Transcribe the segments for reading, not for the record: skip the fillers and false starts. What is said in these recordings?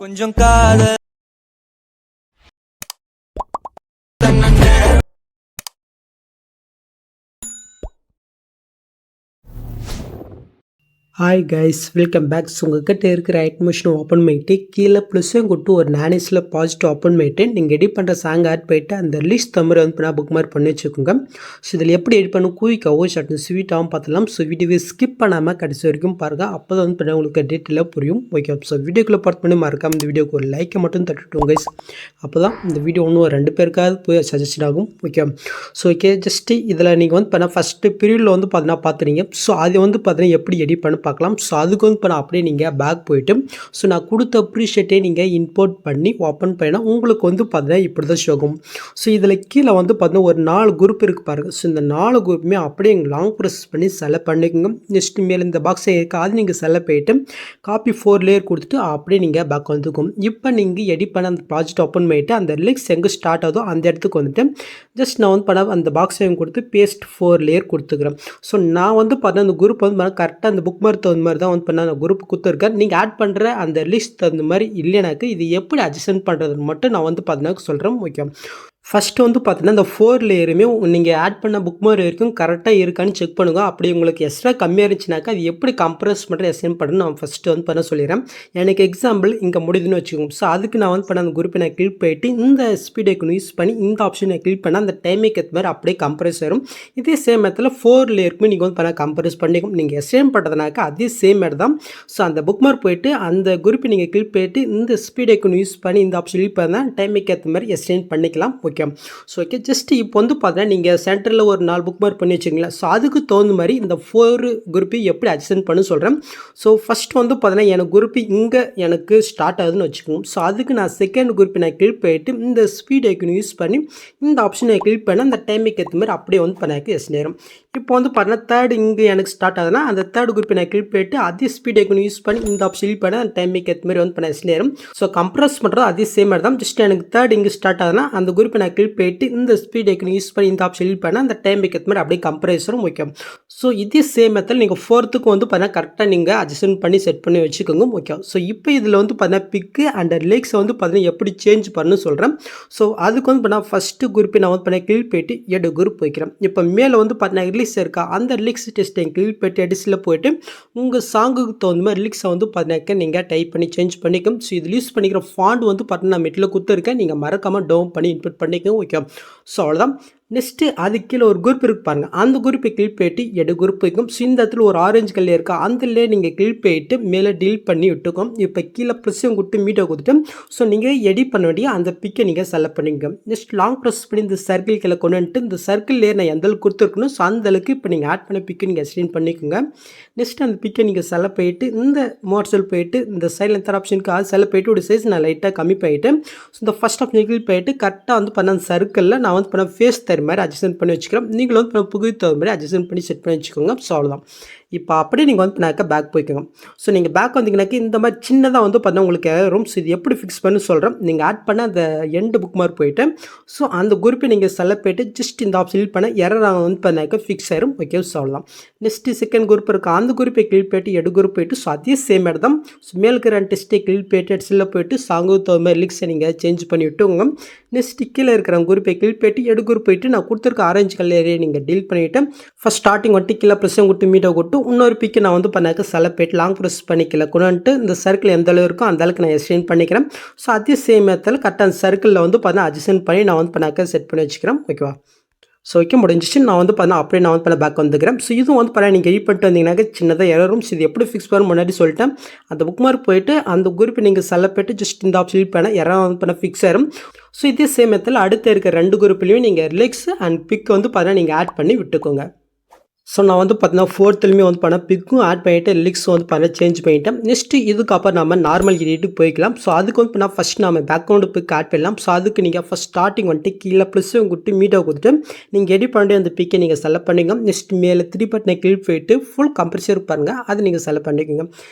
கொஞ்சம் காதல் hi guys, welcome back. So உங்கள்கிட்ட இருக்கிற அட்மிஷன் ஓப்பன் பண்ணிட்டு கீழே ப்ளஸ்ஸும் கொட்டு ஒரு நானிஸில் பாசிட்டிவ் ஓப்பன் பண்ணிட்டு நீங்கள் எடிட் பண்ணுற சாங் ஆட் போயிட்டு அந்த லிஸ்ட் தமிழ் வந்து நான் புக் மார்க் பண்ணி வச்சுக்கோங்க. ஸோ இதில் எப்படி எடிட் பண்ண குயிக்காவோ ஷார்ட் ஸ்வீட்டாகவும் பார்த்துலாம். ஸோ வீடியோவை ஸ்கிப் பண்ணாமல் கடைசி வரைக்கும் பாருங்கள். அப்போ தான் வந்து உங்களுக்கு டீட்டெயிலாக புரியும். ஓகே, ஸோ வீடியோக்குள்ளே பார்த்து பண்ணி மறக்காமல் இந்த வீடியோக்கு ஒரு லைக்கை மட்டும் தட்டுட்டோம் கைஸ். அப்போ தான் இந்த வீடியோ இன்னும் 2 பேருக்காவது போய் சஜஷன் ஆகும். ஓகே, ஸோ ஓகே, ஜஸ்ட்டு இதில் நீங்கள் வந்து பண்ண ஃபஸ்ட்டு பீரியடில் வந்து பார்த்தீங்கன்னா பார்த்துறீங்க. ஸோ அது வந்து பார்த்தீங்கன்னா எப்படி எடிட் பண்ண பார்க்கலாம். ஸோ அதுக்கு வந்து இப்போ நான் அப்படியே நீங்கள் பேக் போயிட்டு ஸோ நான் கொடுத்த ப்ரீஷேட்டே நீங்கள் இம்போர்ட் பண்ணி ஓப்பன் பண்ணினா உங்களுக்கு வந்து பார்த்தீங்கன்னா இப்படி தான் ஷோகும். ஸோ இதில் கீழே வந்து பார்த்தீங்கன்னா ஒரு 4 குரூப் இருக்குது பாருங்கள். ஸோ இந்த 4 குரூப்புமே அப்படியே லாங் ப்ரெஸ் பண்ணி செலக்ட் பண்ணிக்கோங்க. நெக்ஸ்ட் மேலே இந்த பாக்ஸை இருக்குது, அது நீங்கள் செலக்ட் போயிட்டு காப்பி 4 லேயர் கொடுத்துட்டு அப்படியே நீங்கள் பேக் வந்துக்கும். இப்போ நீங்கள் எடிட் பண்ண அந்த ப்ராஜெக்ட் ஓப்பன் பண்ணிவிட்டு அந்த லிங்க்ஸ் எங்கே ஸ்டார்ட் ஆகுதோ அந்த இடத்துக்கு வந்துட்டு ஜஸ்ட் நான் வந்து பண்ண அந்த பாக்ஸையும் கொடுத்து பேஸ்ட் 4 லேயர் கொடுத்துக்கிறேன். ஸோ நான் வந்து பார்த்தா அந்த குரூப் வந்து கரெக்டாக அந்த புக் மார்க் தகுந்த மாதிரி தான் வந்து பண்ண குரூப் கொடுத்துருக்கேன். நீங்கள் ஆட் பண்ணுற அந்த லிஸ்ட் தகுந்த மாதிரி இல்லைனாக்கு இது எப்படி அட்ஜஸ்ட் பண்ணுறதுன்னு மட்டும் நான் வந்து பார்த்தீங்கன்னா சொல்கிறேன். ஓகே, ஃபஸ்ட்டு வந்து பார்த்தீங்கன்னா இந்த 4 லேயருமே நீங்கள் ஆட் பண்ண புக் மார்க் வரைக்கும் கரெக்டாக இருக்கான்னு செக் பண்ணுங்கள். அப்படி உங்களுக்கு எக்ஸ்ட்ரா கம்மியாக இருந்துச்சுனாக்கா அது எப்படி கம்ப்ரஸ் பண்ணுற எஸ்என் பண்ணணும் நான் ஃபஸ்ட்டு வந்து பண்ண சொல்லிடுறேன். எனக்கு எக்ஸாம்பிள் இங்கே முடியுதுன்னு வச்சுக்கோங்க. ஸோ அதுக்கு நான் வந்து பண்ண அந்த குரூப்பை நான் கிளிக் பண்ணிட்டு இந்த ஸ்பீட் ஐக்கன் யூஸ் பண்ணி இந்த ஆப்ஷனை கிளிக் பண்ணால் அந்த டைமிங் ஏற்ற மாதிரி அப்படியே கம்ப்ரஸ் ஆகும். இதே சேம் இடத்துல 4 லேயருக்குமே நீங்கள் வந்து பண்ண கம்ப்ரஸ் பண்ணிக்கும். நீங்கள் எஸ்என் பண்ணுறதுனாக்கா அதே சேம் இடம் தான். ஸோ அந்த புக் மார்க் போயிட்டு அந்த குரூப்பை நீங்கள் கிளிக் பண்ணிட்டு இந்த ஸ்பீட் ஐக்கன் யூஸ் பண்ணி இந்த ஆப்ஷன் கிளிக் பண்ணால் டைமிங் ஏற்ற மாதிரி எஸ்என் பண்ணிக்கலாம். ஓகே, ஸோ ஓகே, ஜஸ்ட் இப்போ வந்து பார்த்தீங்கன்னா நீங்கள் சென்டரில் ஒரு 4 புக் மார்க் பண்ணி வச்சுங்களா. ஸோ அதுக்கு தகுந்த மாதிரி இந்த 4 குரூப்பை எப்படி அட்ஜஸ்ட் பண்ணு சொல்கிறேன். ஸோ ஃபஸ்ட் வந்து பார்த்தீங்கன்னா எனக்கு குரூப்பு இங்கே எனக்கு ஸ்டார்ட் ஆகுதுன்னு வச்சுக்கோங்க. ஸோ அதுக்கு நான் செகண்ட் குரூப்பை நான் கிளிக் பண்ணிட்டு இந்த ஸ்பீட் ஐக்கன் யூஸ் பண்ணி இந்த ஆப்ஷனை கிளிக் பண்ண அந்த டைமிங் ஏற்ற மாதிரி அப்படியே வந்து பண்ணாக்கு எஸ் நேரம். இப்போ வந்து பார்த்தீங்கன்னா தேர்ட் இங்கே எனக்கு ஸ்டார்ட் ஆகுதுன்னா அந்த தேர்ட் குரூப்பை நான் கிளிக் பண்ணிட்டு அதே ஸ்பீட் ஐக்கன் யூஸ் பண்ணி இந்த ஆப்ஷன் கிளிக் பண்ண அந்த டைமிங் ஏற்ற மாதிரி வந்து பண்ண எஸ் நேரம். ஸோ கம்ப்ரஸ் பண்ணுறது அதே சேம் மாதிரி தான். ஜஸ்ட் எனக்கு தேர்ட் இங்கே ஸ்டார்ட் ஆகுதுன்னா அந்த குரூப்பை நான் கிளிக் பண்ணிட்டு இந்த ஸ்பீட் ஐக்கன் யூஸ் பண்ணி இந்த ஆப்ஷன் கிளிக் பண்ண அந்த டைமிங் ஏற்ற மாதிரி அப்படியே கம்ப்ரஸரும் ஓகே. ஸோ இதே சேம் மெத்தட் நீங்கள் 4த்துக்கு வந்து பார்த்தீங்கன்னா கரெக்டாக நீங்கள் அட்ஜஸ்ட் பண்ணி செட் பண்ணி வச்சுக்கோங்க. ஓகே, ஸோ இப்போ இதில் வந்து பார்த்தீங்கன்னா பிக்கு அண்ட் லிங்க்ஸை வந்து பார்த்தீங்கன்னா எப்படி சேஞ்ச் பண்ணு சொல்கிறேன். ஸோ அதுக்கு வந்து பார்த்தீங்கன்னா ஃபஸ்ட்டு குரூப்பை நான் வந்து பண்ண கிளிக் போயிட்டு எடு குரூப் வைக்கிறேன். இப்போ மேலே வந்து பார்த்தீங்கன்னா ரிலீக்ஸ் இருக்கா அந்த ரிலீக்ஸ் டெஸ்ட்டை கிளிக் போயிட்டு எடிஸில் போயிட்டு உங்கள் சாங்குக்கு தகுந்த மாதிரி ரிலீக்ஸை வந்து பார்த்தீங்கன்னா நீங்கள் டைப் பண்ணி சேஞ்ச் பண்ணிக்கும். ஸோ இதில் யூஸ் பண்ணிக்கிற ஃபாண்ட் வந்து பார்த்தீங்கன்னா நான் மெட்டில் கொடுத்துருக்கேன், நீங்கள் மறக்காமல் டவுன் பண்ணி இன்புட் பண்ணிக்கோங்க. ஓகே, ஸோ அவ்வளோதான். நெக்ஸ்ட்டு அது கீழே ஒரு குரூப் இருக்கு பாருங்கள். அந்த குரூப்பை கிளிக் போயிட்டு எடு குரூப் வைக்கும். ஸோ இந்த இடத்துல ஒரு ஆரஞ்சு கல்லே இருக்கா அந்தலே நீங்கள் கிளிக் போயிட்டு மேலே டீல் பண்ணி விட்டுக்கும். இப்போ கீழே ப்ரெஸ்ஸும் கொடுத்து மீட்டை கொடுத்துட்டு ஸோ நீங்கள் எடிட் பண்ண வேண்டிய அந்த பிக்கை நீங்கள் செலக்ட் பண்ணிக்கோங்க. நெக்ஸ்ட் லாங் ப்ரெஸ் பண்ணி இந்த சர்க்கிள் கீழே கொண்டு வந்துட்டு இந்த சர்க்கிள்லேயே நான் எந்த அளவுக்கு கொடுத்துருக்கணும் ஸோ அந்த அளவுக்கு இப்போ நீங்கள் ஆட் பண்ண பிக்கை நீங்கள் எக்ஸ்டெண்ட் பண்ணிக்கோங்க. நெக்ஸ்ட் அந்த பிக்கை நீங்கள் செலக்ட் போயிட்டு இந்த மோட்ஸில் போயிட்டு இந்த சைடில் தர ஆப்ஷனுக்கு அது செலக்ட் போயிட்டு ஒரு சைஸ் நான் லைட்டாக கம்மி பண்ணிவிட்டு ஸோ இந்த ஃபஸ்ட் ஆப்ஷன் கிளிக் போயிட்டு கரெக்டாக வந்து பண்ண அந்த சர்க்கிளில் நான் வந்து பண்ண ஃபேஸ் தர மாதிரி அட்ஜஸ்ட் பண்ணி வச்சுக்கிறோம். நீங்களும் வந்து புகுதி தகுந்த மாதிரி அட்ஜஸ்ட் பண்ணி செட் பண்ணி வச்சுக்கோங்க. ஸோ அவ்வளோதான். இப்போ அப்படியே நீங்கள் வந்து பண்ணாக்க பேக் போய்க்கோங்க. ஸோ நீங்கள் பேக் வந்தீங்கன்னாக்கி இந்த மாதிரி சின்னதாக வந்து பார்த்தா உங்களுக்கு ரூம்ஸ் இது எப்படி ஃபிக்ஸ் பண்ணி சொல்கிறேன். நீங்கள் ஆட் பண்ண அந்த எண்டு புக் மார்க் போயிட்டு ஸோ அந்த குரூப்பை நீங்கள் செலக்ட் போயிட்டு ஜஸ்ட் இந்த ஆப்ஷன் கிளிக் பண்ண எரர் வந்து பண்ணாக்க ஃபிக்ஸ் ஆயிரும். ஓகே, ஸோ அவ்வளோதான். நெக்ஸ்ட்டு செகண்ட் குரூப் இருக்குது அந்த குரூப்பை கிளிக் போயிட்டு எடு குரூப் போயிட்டு ஸோ அதே சேம் இடம் தான். ஸோ மேலுக்கு 2 டெஸ்ட்டை கிளிக் போயிட்டு எட்ஸில் போயிட்டு சாங்குக்கு தகுந்த மாதிரி லிக்ஸை நீங்கள் சேஞ்ச் பண்ணி விட்டுங்க. நெக்ஸ்ட் கீழே இருக்கிற குரூப்பை கிளிக் போயிட்டு எடு குரூப் போயிட்டு நான் கொடுத்துருக்க ஆரஞ்சு கலரே நீங்கள் டீல் பண்ணிவிட்டு ஃபஸ்ட் ஸ்டார்டிங் வந்துட்டு கீழே ப்ரெஸ்ஸும் கொடுத்து மீட்டை கொடுத்து இன்னொரு பிக்கு நான் வந்து பண்ணாக்க செலக்ட் போயிட்டு லாங் ப்ரெஸ் பண்ணிக்கல கொண்டு வந்துட்டு இந்த சர்க்கிள் எந்த அளவு இருக்கோ அந்த அளவுக்கு நான் எக்ஸ்டெண்ட் பண்ணிக்கிறேன். ஸோ அதே சேம் மெத்தடில் கரெக்டாக அந்த சர்க்கிளில் வந்து பார்த்தா அட்ஜஸ்ட் பண்ணி நான் வந்து பண்ணாக்க செட் பண்ணி வச்சுக்கிறேன். ஓகேவா, ஸோ ஓகே முடிஞ்சிச்சு. நான் வந்து பார்த்தா அப்படியே நான் வந்து பண்ண பேக் வந்துக்கிறேன். ஸோ இதுவும் வந்து பண்ண நீங்கள் எடிட் பண்ணிட்டு வந்தீங்கன்னாக்க சின்னதாக எரரும். ஸோ இது எப்படி ஃபிக்ஸ் பண்ண முன்னாடி சொல்லிட்டேன். அந்த புக் மார்க் போயிட்டு அந்த குரூப்பை நீங்கள் செலக்ட் போயிட்டு ஜஸ்ட் இந்த ஆப்ஷன் கிளிக் பண்ண எரர் வந்து பண்ண ஃபிக்ஸ் ஆயிரும். ஸோ இதே சேம் மெத்தடில் அடுத்த இருக்க 2 குரூப்லையும் நீங்கள் ரிலீக்ஸ் அண்ட் பிக் வந்து பார்த்தா நீங்கள் ஆட் பண்ணி விட்டுக்கோங்க. ஸோ நான் வந்து பார்த்தீங்கன்னா 4த்துலேயுமே வந்து பண்ண பிக்கும் ஆட் பண்ணிவிட்டு லிக்ஸ் வந்து பண்ண சேஞ்ச் பண்ணிட்டேன். நெக்ஸ்ட்டு இதுக்கப்புறம் நம்ம நார்மல் எடிட்டுக்கு போய்க்கலாம். ஸோ அதுக்கு வந்து பண்ணால் ஃபஸ்ட் நம்ம பேக்ரவுண்டு பிக் ஆட் பண்ணலாம். ஸோ அதுக்கு நீங்கள் ஃபஸ்ட் ஸ்டார்டிங் வந்துட்டு கீழே ப்ளஸ்ஸும் கொடுத்து மீட்டை கொடுத்துட்டு நீங்கள் எடிட் பண்ணிட்டு அந்த பிக்கை நீங்கள் செலக்ட் பண்ணிங்க. நெக்ஸ்ட் மேலே 3 பட்டனை கிளிக் போயிட்டு ஃபுல் கம்ப்ரெஷர் பாருங்கள் அது நீங்கள் செலக்ட் பண்ணிக்கோங்க.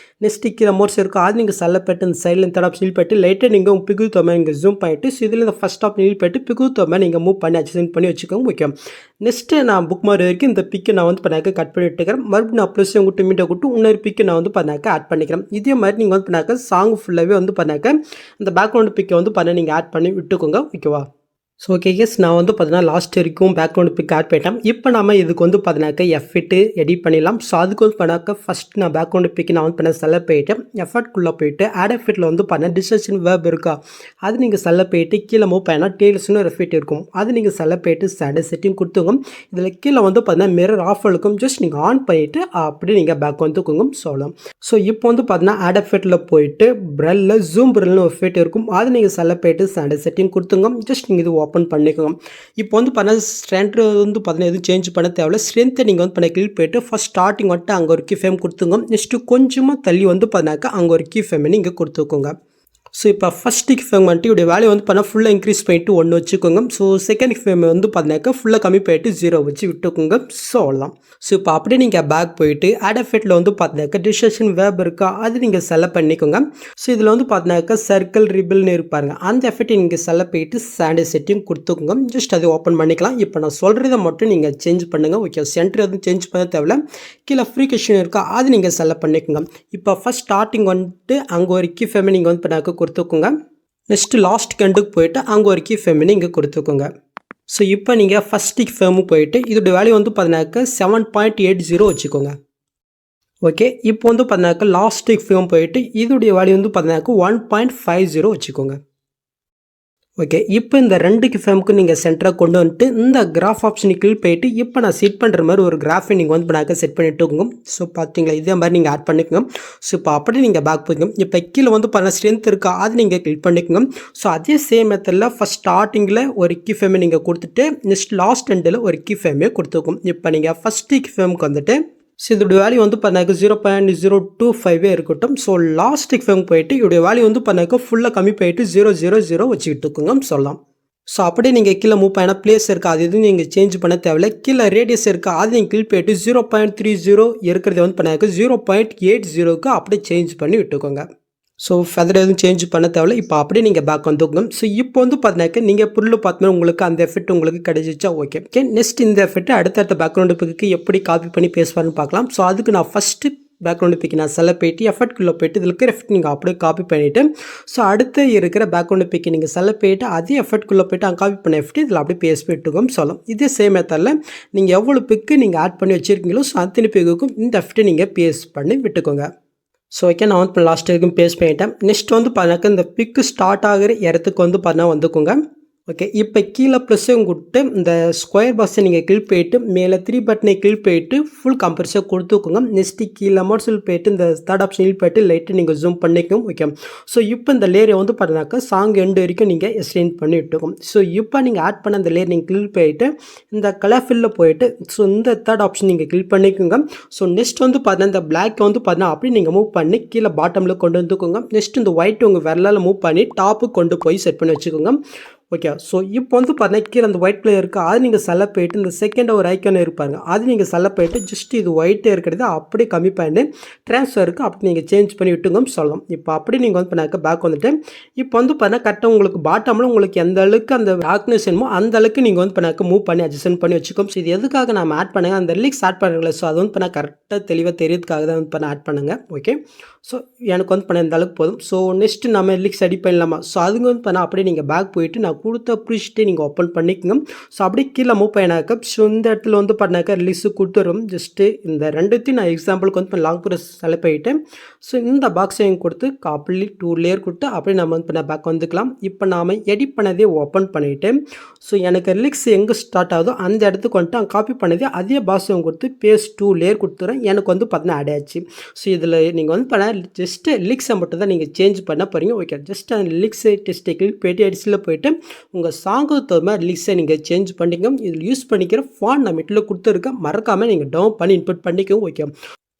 நெக்ஸ்ட்டு கீழே மோட்ஸ் இருக்கும் அது நீங்கள் செலக்ட் பண்ணிட்டு அந்த சைடில் இந்த ஆப்ஷன் கிளிக் பண்ணிட்டு லைட்டாக நீங்கள் உங்கள் பிகு தோமை நீங்கள் ஜூம் பண்ணிட்டு ஸோ இதில் இந்த ஃபஸ்ட் ஆப்ஷன் கிளிக் பண்ணிட்டு பிகு தோமை நீங்கள் மூவ் பண்ணி அட்ஜஸ்ட் பண்ணி வச்சுக்கோங்க. ஓகே, நெக்ஸ்ட்டு நான் புக் மார்க் வரைக்கும் இந்த பிக்கை நான் வந்து பண்ணாக்க கட் பண்ணி விட்டுக்கிறேன். மறுபடியும் நான் ப்ளஸ் கொட்டு மீட்டை கொட்டு இன்னொரு பிக்கு நான் வந்து பண்ணாக்க ஆட் பண்ணிக்கிறேன். இதே மாதிரி நீங்கள் வந்து பண்ணாக்க சாங் ஃபுல்லாகவே வந்து பண்ணாக்க அந்த பேக்ரவுண்ட் பிக்கை வந்து பண்ண நீங்கள் ஆட் பண்ணி விட்டுக்கோங்க. ஓகேவா? ஸோ ஓகே கேஸ், நான் வந்து பார்த்தீங்கன்னா லாஸ்ட் வரைக்கும் பேக்ரவுண்ட் பிக் ஆட் பண்ணிட்டேன். இப்போ நம்ம இதுக்கு வந்து பார்த்தீங்கன்னாக்க எஃபெக்ட் எடிட் பண்ணிடலாம். ஸோ அதுக்கு வந்து பண்ணாக்க ஃபஸ்ட் நான் பேக்ரவுண்ட் பிக் நான் வந்து பண்ண செலக்ட் போயிட்டு எஃபர்ட்குள்ளே போயிட்டு ஆட் எஃபெக்ட்டில் வந்து பண்ண டிஸ்கஷன் வேர்ப் இருக்கா, அது நீங்கள் செலக்ட் போயிட்டு கீழே மூவ் பண்ணால் டெய்ல்ஸ்னு ஒரு எஃபெக்ட் இருக்கும். அது நீங்கள் செலக்ட் போயிட்டு ஸ்டாண்டர்ட் செட்டிங் கொடுத்துங்க. இதில் கீழே வந்து பார்த்தீங்கன்னா மிரர் ஆஃப் இருக்கும். ஜஸ்ட் நீங்கள் ஆன் பண்ணிவிட்டு அப்படியே நீங்கள் பேக் வந்துக்கோங்க சொல்லலாம். ஸோ இப்போ வந்து பார்த்தீங்கன்னா ஆட் எஃபெக்ட்டில் போயிட்டு ப்ரெல்ல ஜூம் ப்ரெல்னு ஒரு எஃபெக்ட் இருக்கும். அது நீங்கள் செலக்ட் போயிட்டு ஸ்டாண்டர்ட் செட்டிங் கொடுத்துங்க. ஜஸ்ட் நீங்கள் இது ஓப்பன் பண்ணிக்கோங்க. இப்போ வந்து பார்த்தீங்கன்னா ஸ்ட்ரென்த் வந்து பார்த்தீங்கன்னா எதுவும் சேஞ்ச் பண்ண தேவையில்ல. ஸ்ட்ரென்த்தை நீங்கள் வந்து பண்ண கிளிக் போயிட்டு ஃபஸ்ட் ஸ்டார்டிங் வந்துட்டு அங்கே ஒரு கீ ஃப்ரேம் கொடுத்துங்க. நெக்ஸ்ட்டு கொஞ்சமாக தள்ளி வந்து பார்த்தீங்கன்னாக்கா அங்கே ஒரு கீ ஃப்ரேம் நீங்கள் கொடுத்துக்கோங்க. ஸோ இப்போ ஃபஸ்ட் கீ ஃப்ரேம் வந்துட்டு இப்படி வேல்யூ வந்து பண்ணால் ஃபுல்லாக இன்க்ரீஸ் பண்ணிட்டு 1 வச்சுக்கோங்க. ஸோ செகண்ட் கீ ஃப்ரேம் வந்து பார்த்தீங்கன்னாக்கா ஃபுல்லாக கம்மி பண்ணிட்டு 0 வச்சு விட்டுக்கோங்க. ஸோ அவ்வளோதான். ஸோ இப்போ அப்படியே நீங்கள் பேக் போயிட்டு ஆட் எஃபெக்ட்டில் வந்து பார்த்தீங்கன்னாக்கா டிஸ்கஷன் வேர்ப் இருக்கா, அது நீங்கள் செலக்ட் பண்ணிக்கோங்க. ஸோ இதில் வந்து பார்த்தீங்கன்னாக்கா சர்க்கிள் ரிபிள்னு இருப்பாருங்க, அந்த எஃபெக்ட்டை நீங்கள் செலக்ட் போயிட்டு ஸ்டாண்டர்ட் செட்டிங் கொடுத்துக்கோங்க. ஜஸ்ட் அதை ஓப்பன் பண்ணிக்கலாம். இப்போ நான் சொல்கிறத மட்டும் நீங்கள் சேஞ்ச் பண்ணுங்கள். ஓகே, சென்டர் எதுவும் சேஞ்ச் பண்ண தேவையில்ல. கீழே ஃப்ரீ கொஷின் இருக்கா, அது நீங்கள் செலக்ட் பண்ணிக்கோங்க. இப்போ ஃபஸ்ட் ஸ்டார்டிங் வந்துட்டு அங்கே ஒரு கீ ஃப்ரேமை நீங்கள் வந்து பண்ணாக்க கொடுத்துக்கோங்க. நெக்ஸ்ட்டு லாஸ்ட் கண்டுக்கு போயிட்டு அங்கே ஒரு கீ ஃப்ரேமை நீங்கள் கொடுத்துக்கோங்க. ஸோ இப்போ நீங்கள் ஃபஸ்ட் கீ ஃப்ரேமு போயிட்டு இதோட வேல்யூ வந்து பார்த்தீங்கன்னாக்கா 7.80 வச்சுக்கோங்க. ஓகே, இப்போ வந்து பார்த்தீங்கன்னாக்கா லாஸ்ட் கீ ஃப்ரேம் போயிட்டு இதோடைய வேல்யூ வந்து பார்த்தீங்கன்னாக்கா 1.50 வச்சுக்கோங்க. ஓகே, இப்போ இந்த 2 கீ ஃப்ரேமுக்கு நீங்கள் சென்டராக கொண்டு வந்துட்டு இந்த கிராஃப் ஆப்ஷனுக்கு கீழ் போயிட்டு இப்போ நான் செட் பண்ணுற மாதிரி ஒரு கிராஃபை நீங்கள் வந்து பண்ணாக்க செட் பண்ணிட்டுக்கோங்க. ஸோ பார்த்தீங்களா, இதே மாதிரி நீங்கள் ஆட் பண்ணிக்கோங்க. ஸோ இப்போ அப்படியே நீங்கள் பேக் போய்க்கோங்க. இப்போ கீழே வந்து பண்ண ஸ்ட்ரென்த் இருக்கா, அது நீங்கள் கிளிக் பண்ணிக்கோங்க. ஸோ அதே சேம் மெத்தடில் ஃபஸ்ட் ஸ்டார்டிங்கில் ஒரு கீ ஃப்ரேமை நீங்கள் கொடுத்துட்டு நெக்ஸ்ட் லாஸ்ட் எண்டில் ஒரு கீ ஃப்ரேமே கொடுத்துக்கும். இப்போ நீங்கள் ஃபஸ்ட்டு கீ ஃப்ரேமுக்கு வந்துட்டு ஸோ இதோட வேல்யூ வந்து பண்ணாக்க 0.025 இருக்கட்டும். ஸோ லாஸ்ட் கீ ஃப்ரேம் போயிட்டு இதோடைய வேல்யூ வந்து பண்ணாக்க ஃபுல்லாக கம்மி போயிட்டு 0.00 வச்சுக்கிட்டுக்கோங்க சொல்லலாம். ஸோ அப்படியே நீங்கள் கீழே மூவ் பண்ண பிளேஸ் இருக்கா, அது எதுவும் நீங்கள் சேஞ்ச் பண்ண தேவையில்ல. கீழே ரேடியஸ் இருக்கா, அது நீங்கள் கிளிக் போயிட்டு 0.30 இருக்கிறத வந்து பண்ணாக்க 0.80க்கு அப்படியே சேஞ்ச் பண்ணி விட்டுக்கோங்க. ஸோ ஃபெதர் எதுவும் சேஞ்ச் பண்ண தேவையில்ல. இப்போ அப்படியே நீங்கள் பேக் வந்துக்கோங்க. ஸோ இப்போ வந்து பார்த்தீங்கன்னாக்க நீங்கள் புல்லு பார்த்தோன்னா உங்களுக்கு அந்த எஃபெக்ட் உங்களுக்கு கிடைச்சிச்சா ஓகே. நெக்ஸ்ட் இந்த எஃபெக்ட் அடுத்தடுத்த பேக்ரவுண்டு பிக்கு எப்படி காப்பி பண்ணி பேஸ்ட் பண்ணி பார்க்கலாம். ஸோ அதுக்கு நான் ஃபஸ்ட்டு பேக்ரவுண்டு பிக்கு நான் செலக்ட் போயிட்டு எஃபெக்ட்குள்ளே போயிட்டு இதில் இருக்கிற எஃபெக்ட் நீங்கள் அப்படியே காப்பி பண்ணிவிட்டு ஸோ அடுத்து இருக்கிற பேக்ரவுண்டு பிக்கு நீங்கள் செலக்ட் போயிட்டு அதே எஃபெக்ட்குள்ளே போயிட்டு அங்கே காப்பி பண்ண எஃபெக்ட் இதில் அப்படியே பேஸ்ட் பண்ணிட்டுக்கோம் சொல்லலாம். இதே சேம் மெத்தடில் நீங்கள் எவ்வளோ பிக்கு நீங்கள் ஆட் பண்ணி வச்சுருக்கீங்களோ ஸோ அத்தனை பிக்குக்கும் இந்த எஃபெக்ட்டை நீங்கள் பேஸ்ட் பண்ணி விட்டுக்கோங்க. ஸோ ஓகே, நான் வந்து இப்போ லாஸ்ட் வரைக்கும் பேஸ்ட் பண்ணிட்டேன். நெக்ஸ்ட் வந்து பார்த்தீங்கன்னாக்கா இந்த பிக்கு ஸ்டார்ட் ஆகிற இடத்துக்கு வந்து பார்த்தீங்கன்னா வந்துக்கோங்க. ஓகே, இப்போ கீழே ப்ளஸ்ஸும் கொடுத்து இந்த ஸ்கொயர் பாக்ஸை நீங்கள் கிளிக் போயிட்டு மேலே 3 பட்டனை கிளிக் போயிட்டு ஃபுல் கம்ப்ரஸாக கொடுத்துக்கோங்க. நெக்ஸ்ட்டு கீழே மோட்ஸில் போயிட்டு இந்த தேர்ட் ஆப்ஷன் போயிட்டு லைட்டு நீங்கள் ஜூம் பண்ணிக்கோங்க. ஓகே, ஸோ இப்போ இந்த லேயரை வந்து பார்த்தீங்கன்னாக்கா சாங் எண்டு வரைக்கும் நீங்கள் எக்ஸ்டெண்ட் பண்ணி விட்டுக்கோங்க. ஸோ இப்போ நீங்கள் ஆட் பண்ண அந்த லேயர் நீங்கள் கிளிக் போயிட்டு இந்த கலர் ஃபில்லில் போயிட்டு ஸோ இந்த தேர்ட் ஆப்ஷன் நீங்கள் கிளிக் பண்ணிக்கோங்க. ஸோ நெக்ஸ்ட் வந்து பார்த்தீங்கன்னா இந்த பிளாக் வந்து பார்த்தீங்கன்னா அப்படி நீங்கள் மூவ் பண்ணி கீழே பாட்டமில் கொண்டு வந்துக்கோங்க. நெக்ஸ்ட் இந்த ஒயிட் உங்கள் விரலால் மூவ் பண்ணி டாப்புக்கு கொண்டு போய் செட் பண்ணி வச்சுக்கோங்க. ஓகே, ஸோ இப்போ வந்து பார்த்தீங்கன்னா கீழே அந்த ஒயிட் கலர் இருக்குது, அது நீங்கள் செலக்ட் போயிட்டு இந்த செகண்ட் ஒரு ஐக்கான் இருப்பாங்க, அது நீங்கள் செலக்ட் போயிட்டு ஜஸ்ட் இது ஒயிட்டே இருக்கிறது அப்படியே கம்மி பண்ணி ட்ரான்ஸ்ஃபர் இருக்குது அப்படி நீங்கள் சேஞ்ச் பண்ணி விட்டுங்க சொல்லலாம். இப்போ அப்படி நீங்கள் வந்து பண்ணாக்க பேக் வந்துட்டு இப்போ வந்து பார்த்தீங்கன்னா கரெக்டாக உங்களுக்கு பாட்டமில் உங்களுக்கு எந்த அளவுக்கு அந்த டார்க்னஸ் வேணுமோ அந்த அளவுக்கு நீங்கள் வந்து பண்ணாக்க மூவ் பண்ணி அட்ஜஸ்ட் பண்ணி வச்சுக்கோம். ஸோ இது எதுக்காக நம்ம ஆட் பண்ணுங்க அந்த லிரிக்ஸ் ஆட் பண்ணுறீங்களா, ஸோ அது வந்து பண்ணால் கரெக்டாக தெளிவாக தெரியறதுக்காக தான் வந்து பண்ண ஆட் பண்ணுங்க. ஓகே, ஸோ எனக்கு வந்து பண்ண இந்த அளவுக்கு போதும். ஸோ நெக்ஸ்ட்டு நம்ம லிரிக்ஸ் அடி பண்ணலாமா, ஸோ அதுங்க வந்து பண்ணால் அப்படியே நீங்கள் பேக் போயிட்டு நான் கொடுத்த ப்ரீஸ்ட்டே நீங்கள் ஓப்பன் பண்ணிக்கோங்க. ஸோ அப்படியே கீழே மூவ் பண்ணாக்க ஸோ இந்த இடத்துல வந்து பண்ணாக்க ரிலீஸு கொடுத்துரும். ஜஸ்ட்டு இந்த ரெண்டுத்தையும் நான் எக்ஸாம்பிளுக்கு வந்து லாங் ப்ரெஸ் செலக்ட் பண்ணிவிட்டு ஸோ இந்த பாக்ஸையும் கொடுத்து காப்பி 2 லேயர் கொடுத்து அப்படியே நம்ம வந்து பண்ண பேக் வந்துக்கலாம். இப்போ நாம் எடிட் பண்ணதே ஓப்பன் பண்ணிவிட்டு ஸோ எனக்கு ரிலிக்ஸ் எங்கே ஸ்டார்ட் ஆகுதோ அந்த இடத்துக்கு வந்துட்டு காப்பி பண்ணதே அதே பாக்ஸையும் கொடுத்து பேஸ்ட் 2 லேயர் கொடுத்துறேன். எனக்கு வந்து பார்த்தீங்கன்னா ஆட் ஆச்சு. ஸோ இதில் நீங்கள் வந்து பண்ண ஜஸ்ட்டு லிரிக்ஸை மட்டும் தான் நீங்கள் சேஞ்ச் பண்ண போகிறீங்க. ஓகே, ஜஸ்ட் அந்த லிரிக்ஸை டெஸ்ட்டை கிளிக் போய்ட்டு எடிட்ஸில் போய்ட்டு உங்கள் சாங்குக்கு தகுந்த மாதிரி லிரிக்ஸை நீங்கள் சேஞ்ச் பண்ணிங்க. இதில் யூஸ் பண்ணிக்கிற ஃபாண்ட் நான் மிட்டில் கொடுத்துருக்கேன், மறக்காமல் நீங்கள் டவுன் பண்ணி இன்புட் பண்ணிக்கோங்க. ஓகே,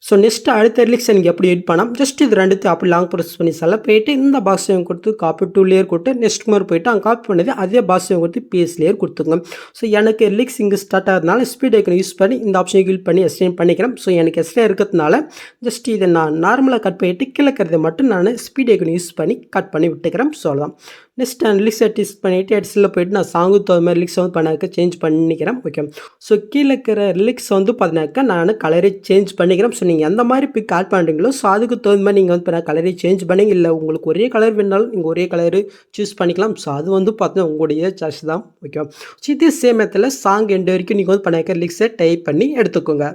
ஸோ நெக்ஸ்ட்டு அடுத்த லிரிக்ஸை நீங்கள் எப்படி எடிட் பண்ணால் ஜஸ்ட் இது ரெண்டுத்தையும் அப்படி லாங் ப்ரெஸ் பண்ணி செலக்ட் போயிட்டு இந்த பாக்ஸையும் கொடுத்து காப்பி 2 லேயர் கொடுத்து நெக்ஸ்ட் மாதிரி போயிட்டு அங்கே காப்பி பண்ணது அதே பாக்ஸையும் கொடுத்து பேஸ் லேயர் கொடுத்துங்க. ஸோ எனக்கு லிரிக்ஸ் இங்கே ஸ்டார்ட் ஆகிறதுனால ஸ்பீட் ஐக்கனை யூஸ் பண்ணி இந்த ஆப்ஷனை கிளிக் பண்ணி எக்ஸ்டெண்ட் பண்ணிக்கிறேன். ஸோ எனக்கு எக்ஸ்ட்ரா இருக்கிறதுனால ஜஸ்ட் இதை நான் நார்மலாக கட் பண்ணிவிட்டு கிழக்கிறத மட்டும் நான் ஸ்பீட் ஐக்கனை யூஸ் பண்ணி கட் பண்ணி விட்டுக்கிறேன் சொல்லலாம். நெக்ஸ்ட் நான் லிரிக்ஸை டிஸ் பண்ணிவிட்டு ஹெட்ஸில் போயிட்டு நான் சாங்குக்கு தகுந்த மாதிரி லிரிக்ஸ் வந்து பண்ணாக்க சேஞ்ச் பண்ணிக்கிறேன். ஓகே. ஸோ கீழே இருக்கிற லிரிக்ஸ் வந்து பார்த்தினாக்கா நான் கலரே சேஞ்ச் பண்ணிக்கிறேன். ஸோ நீங்கள் எந்த மாதிரி பிக் ஆட் பண்ணுறீங்களோ ஸோ அதுக்கு தகுந்த மாதிரி நீங்கள் வந்து பண்ண கலரே சேஞ்ச் பண்ணிங்க. இல்லை உங்களுக்கு ஒரே கலர் வேணாலும் நீங்கள் ஒரே கலரு சூஸ் பண்ணிக்கலாம். ஸோ அது வந்து பார்த்தீங்கன்னா உங்களுடைய சாய்ஸ் தான். ஓகே. ஸோ இதே சேம் மெத்தடில் சாங் எண்டு வரைக்கும் நீங்கள் வந்து பண்ணாக்க லிரிக்ஸை டைப் பண்ணி எடுத்துக்கோங்க.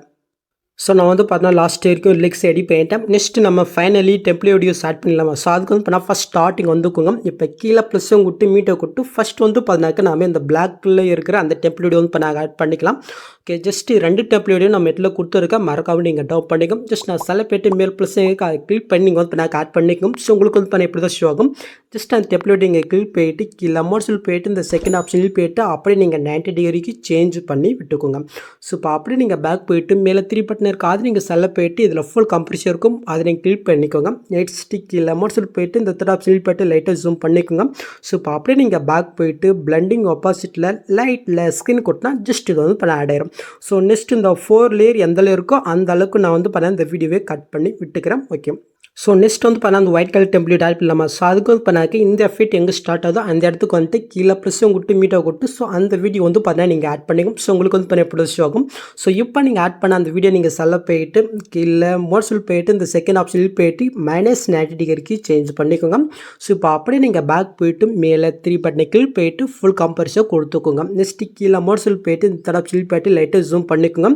ஸோ நான் வந்து பார்த்தீங்கன்னா லாஸ்ட் வரைக்கும் லிரிக்ஸ் எடிட் பண்ணிட்டேன். நெக்ஸ்ட் நம்ம ஃபைனலி டெம்ப்ளேட் வீடியோ ஸ்டார்ட் பண்ணிடலாமா? ஸோ அதுக்கு வந்து பண்ணால் ஃபஸ்ட் ஸ்டார்டிங் வந்துக்குங்க. இப்போ கீழே ப்ளஸ்ஸும் கொடுத்து மீட்டை கொடுத்து ஃபஸ்ட் வந்து பார்த்தினாக்கா நாம இந்த பிளாக்கில் இருக்கிற அந்த டெம்ப்ளேட் வீடியோ வந்து இப்போ நாங்கள் ஆட் பண்ணிக்கலாம். ஓகே. ஜஸ்ட் 2 டெம்ப்ளேட் வீடியோ நம்ம எட்டில் கொடுத்துருக்கேன். மறக்காம நீங்கள் டவுன் பண்ணிக்கும். ஜஸ்ட் நான் செலக்ட் மேல் ப்ளஸ் கிளிக் பண்ணி நீங்கள் வந்து நான் ஆட் பண்ணிக்கும். ஸோ உங்களுக்கு வந்து பண்ண எப்படி தான் ஷோ ஆகும். ஜஸ்ட் அந்த டெம்ப்ளேட் நீங்கள் கிளிக் போயிட்டு கீழே அமௌண்ட்ஸில் போயிட்டு இந்த செகண்ட் ஆப்ஷனில் போயிட்டு அப்படியே நீங்கள் 90 டிகிரிக்கு சேஞ்ச் பண்ணி விட்டுக்கோங்க. ஸோ இப்போ அப்படியே நீங்கள் பேக் போயிட்டு மேலே 3 பட்டன் இருக்குது. அது நீங்கள் செல்ல போயிட்டு இதில் ஃபுல் கம்ப்ரீஷன் இருக்கும். அதை நீங்கள் கிளிக் பண்ணிக்கோங்க. நெக்ஸ்ட் கீழே அமௌண்ட்ஸில் போயிட்டு இந்த தேர்ட் ஆப்ஷனில் போயிட்டு லைட்டாக ஜூம் பண்ணிக்கோங்க. ஸோ இப்போ அப்படியே நீங்கள் பேக் போயிட்டு பிளண்டிங் ஆப்போசிட்டில் லைட்டில் ஸ்க்ரீன் கொட்டினா ஜஸ்ட் இது வந்து பண்ண ஆட் ஆயிரும். ஸோ நெக்ஸ்ட் இந்த 4 லேயர் எந்த லேயர் இருக்கோ அந்த அளவுக்கு நான் வந்து பண்ண இந்த வீடியோவே கட் பண்ணி விட்டுக்கிறேன். ஓகே. ஸோ நெக்ஸ்ட் வந்து பண்ணால் அந்த ஒயிட் கலர் டெம்ப்ளேட் ஆட் பண்ணலாமா? ஸோ அதுக்கு வந்து பண்ணாக்க இந்த எஃபெக்ட் எங்கே ஸ்டார்ட் ஆகுதோ அந்த இடத்துக்கு வந்துட்டு கீழே ப்ளஸ்ஸும் கொடுத்து மீட்டை கொடுத்து ஸோ அந்த வீடியோ வந்து பார்த்தீங்கன்னா நீங்கள் ஆட் பண்ணிக்கும். ஸோ உங்களுக்கு வந்து பண்ண எப்படி ஷோ ஆகும். ஸோ இப்போ நீங்கள் ஆட் பண்ண அந்த வீடியோ நீங்கள் செல்ல போயிட்டு கீழே மோட்ஸில் போயிட்டு இந்த செகண்ட் ஆப்ஷனில் போயிட்டு -90 டிகிரிக்கு சேஞ்ச் பண்ணிக்கோங்க. ஸோ இப்போ அப்படியே நீங்கள் பேக் போயிட்டு மேலே 3 பட்டனை கீழ் போயிட்டு ஃபுல் கம்பரிஷன் கொடுத்துக்கோங்க. நெக்ஸ்ட்டு கீழே மோட்ஸில் போயிட்டு இந்த தேர்ட் ஆப்ஷனில் போயிட்டு லைட்டாக ஜூம் பண்ணிக்கோங்க.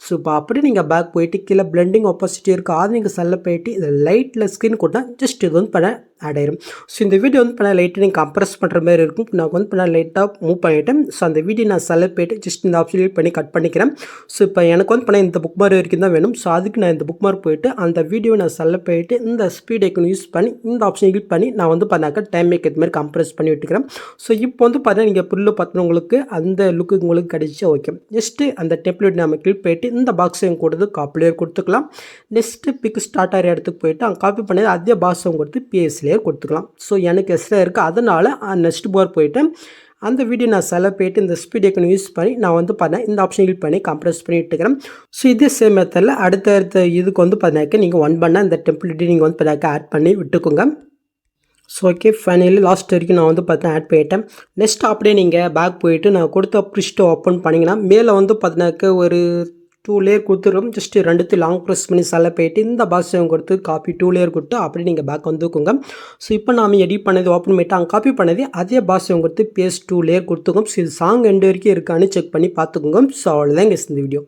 ஸோ இப்போ அப்படியே நீங்கள் பேக் போயிட்டு கீழே பிளண்டிங் ஆப்போசிட்டி இருக்குது. அது நீங்கள் செல்ல போயிட்டு இதில் லைட்டில் ஸ்க்ரீன் கொட்டா ஜஸ்ட் இது வந்து பண்ண ஆட் ஆயிரும். ஸோ இந்த வீடியோ வந்து பண்ண லைட்டாக நீங்கள் கம்ப்ரஸ் பண்ணுற மாதிரி இருக்கும். நான் வந்து பண்ண லைட்டாக மூவ் பண்ணிவிட்டேன். ஸோ அந்த வீடியோ நான் செலக்ட் போயிட்டு ஜஸ்ட் இந்த ஆப்ஷன் பண்ணி கட் பண்ணிக்கிறேன். ஸோ இப்போ எனக்கு வந்து பண்ண இந்த புக் மார்க் வரைக்கும் தான் வேணும். ஸோ அதுக்கு நான் இந்த புக் மார்க் போயிட்டு அந்த வீடியோ நான் செலக்ட் போயிட்டு இந்த ஸ்பீட் ஐக்கன் யூஸ் பண்ணி இந்த ஆப்ஷன் கிளிக் பண்ணி நான் வந்து பண்ணாக்க டைம் மேக் இது மாதிரி கம்ப்ரஸ் பண்ணி விட்டுக்கிறேன். ஸோ இப்போ வந்து பார்த்தா நீங்கள் புல்லு பார்த்தா உங்களுக்கு அந்த லுக்கு உங்களுக்கு கிடைச்சி. ஓகே. ஜஸ்ட்டு அந்த டெம்ப்ளேட் நம்ம கிளிக் போயிட்டு இந்த பாக்ஸையும் கொடுத்து காப்பிலேயர் கொடுத்துக்கலாம். நெக்ஸ்ட்டு பிக் ஸ்டார்ட் ஆகிற இடத்துக்கு போயிட்டு அங்கே காப்பி பண்ணி அதே பாக்ஸும் கொடுத்து PS லேயர் கொடுத்துக்கலாம். ஸோ எனக்கு எஸ்ல இருக்குது. அதனால் நெக்ஸ்ட் பார் போயிட்டு அந்த வீடியோ நான் செலக்ட் போயிட்டு இந்த ஸ்பீட் ஐக்கன் யூஸ் பண்ணி நான் வந்து பண்ணேன் இந்த ஆப்ஷன் கிளிக் பண்ணி கம்ப்ரஸ் பண்ணி விட்டுக்கிறேன். ஸோ இதே சேம் மெத்தடில் அடுத்த இதுக்கு வந்து பண்ணாக்க நீங்கள் ஒன் பண்ண இந்த டெம்ப்ளேட் நீங்கள் வந்து பண்ணாக்க ஆட் பண்ணி விட்டுக்கோங்க. So okay. ஃபைனலி லாஸ்ட் வரைக்கும் நான் வந்து பார்த்தீங்கன்னா ஆட் பண்ணிட்டேன். நெக்ஸ்ட் அப்படியே நீங்கள் பேக் போயிட்டு நான் கொடுத்த ப்ரிஸ்ட்டை ஓப்பன் பண்ணிங்கன்னா மேலே வந்து பார்த்தீங்கன்னாக்க ஒரு 2 லேயர் கொடுத்துருக்கோம். ஜஸ்ட் 2 லாங் ப்ரெஸ் பண்ணி செலக்ட் போயிட்டு இந்த பாக்ஸையும் கொடுத்து காப்பி 2 லேயர் கொடுத்து அப்படியே நீங்கள் பேக் வந்துக்கோங்க. ஸோ இப்போ நாம் எடிட் பண்ணது ஓப்பன் பண்ணிட்டு அங்கே காப்பி பண்ணது அதே பாக்ஸையும் கொடுத்து பேஸ்ட் 2 லேயர் கொடுத்துக்கோம். ஸோ இது சாங் எண்டு வரைக்கும் இருக்கான்னு செக் பண்ணி பார்த்துக்கோங்க. ஸோ அவ்வளோதான் இந்த வீடியோ.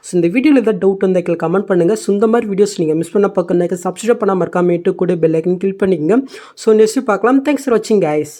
ஸோ இந்த வீடியோவில் ஏதாவது டவுட் வந்து கமெண்ட் பண்ணுங்கள். ஸோ இந்த மாதிரி வீடியோஸ் நீங்கள் மிஸ் பண்ண பார்க்கணுன்னாக்க சப்ஸ்கிரைப் பண்ணாமல் இருக்காமட்டு கூட பெல் ஐக்கன் கிளிக் பண்ணிக்கோங்க. ஸோ நெக்ஸ்ட் பார்க்கலாம். தேங்க்ஸ் ஃபார் வாட்சிங் கைஸ்.